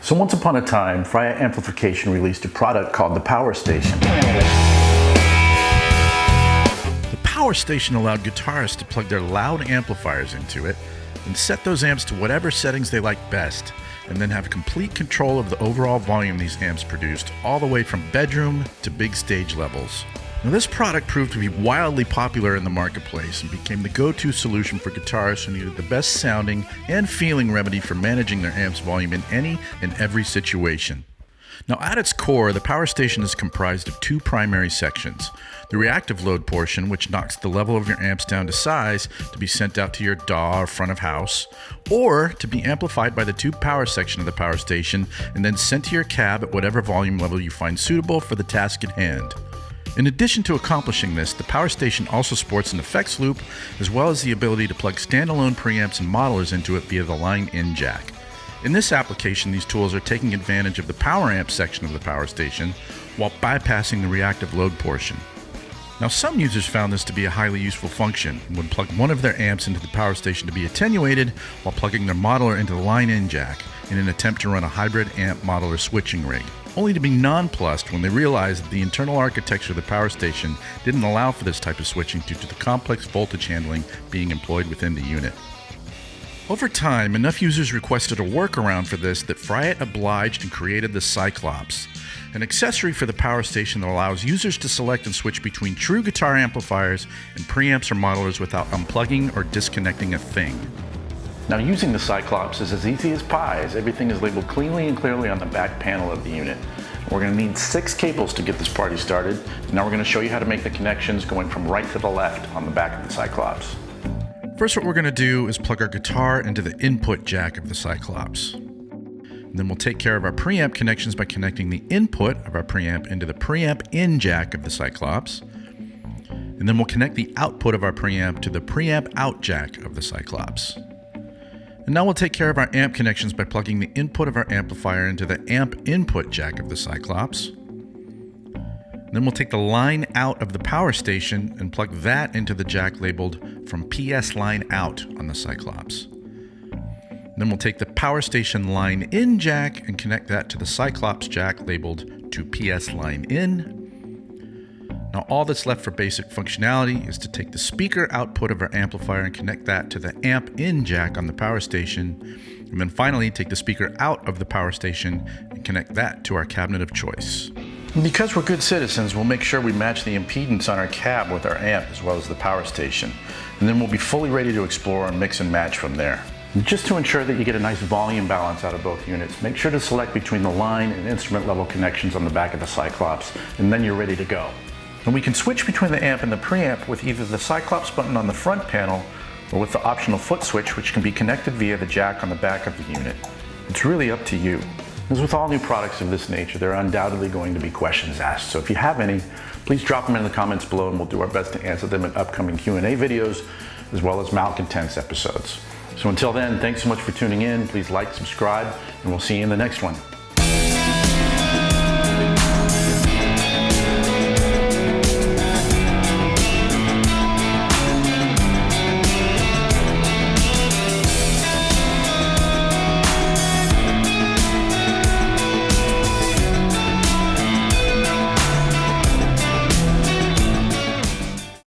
So once upon a time, Fryette Amplification released a product called the Power Station. The Power Station allowed guitarists to plug their loud amplifiers into it and set those amps to whatever settings they like best, and then have complete control of the overall volume these amps produced, all the way from bedroom to big stage levels. Now, this product proved to be wildly popular in the marketplace and became the go-to solution for guitarists who needed the best sounding and feeling remedy for managing their amp's volume in any and every situation. Now, at its core, the Power Station is comprised of two primary sections. The reactive load portion, which knocks the level of your amps down to size to be sent out to your DAW or front of house, or to be amplified by the tube power section of the Power Station and then sent to your cab at whatever volume level you find suitable for the task at hand. In addition to accomplishing this, the Power Station also sports an effects loop, as well as the ability to plug standalone preamps and modelers into it via the line-in jack. In this application, these tools are taking advantage of the power amp section of the Power Station while bypassing the reactive load portion. Now, some users found this to be a highly useful function and would plug one of their amps into the Power Station to be attenuated while plugging their modeler into the line-in jack in an attempt to run a hybrid amp modeler switching rig, only to be nonplussed when they realized that the internal architecture of the Power Station didn't allow for this type of switching due to the complex voltage handling being employed within the unit. Over time, enough users requested a workaround for this that Fryette obliged and created the Cyclops, an accessory for the Power Station that allows users to select and switch between true guitar amplifiers and preamps or modelers without unplugging or disconnecting a thing. Now, using the Cyclops is as easy as pie, as everything is labeled cleanly and clearly on the back panel of the unit. We're going to need 6 cables to get this party started. Now we're going to show you how to make the connections going from right to the left on the back of the Cyclops. First, what we're going to do is plug our guitar into the input jack of the Cyclops. And then we'll take care of our preamp connections by connecting the input of our preamp into the preamp in jack of the Cyclops. And then we'll connect the output of our preamp to the preamp out jack of the Cyclops. And now we'll take care of our amp connections by plugging the input of our amplifier into the amp input jack of the Cyclops. And then we'll take the line out of the Power Station and plug that into the jack labeled from PS line out on the Cyclops. And then we'll take the Power Station line in jack and connect that to the Cyclops jack labeled to PS line in. Now, all that's left for basic functionality is to take the speaker output of our amplifier and connect that to the amp in jack on the Power Station, and then finally take the speaker out of the Power Station and connect that to our cabinet of choice. And because we're good citizens, we'll make sure we match the impedance on our cab with our amp as well as the Power Station, and then we'll be fully ready to explore and mix and match from there. And just to ensure that you get a nice volume balance out of both units, make sure to select between the line and instrument level connections on the back of the Cyclops, and then you're ready to go. And we can switch between the amp and the preamp with either the Cyclops button on the front panel or with the optional foot switch, which can be connected via the jack on the back of the unit. It's really up to you. As with all new products of this nature, there are undoubtedly going to be questions asked. So if you have any, please drop them in the comments below and we'll do our best to answer them in upcoming Q&A videos as well as malcontents episodes. So until then, thanks so much for tuning in. Please like, subscribe, and we'll see you in the next one.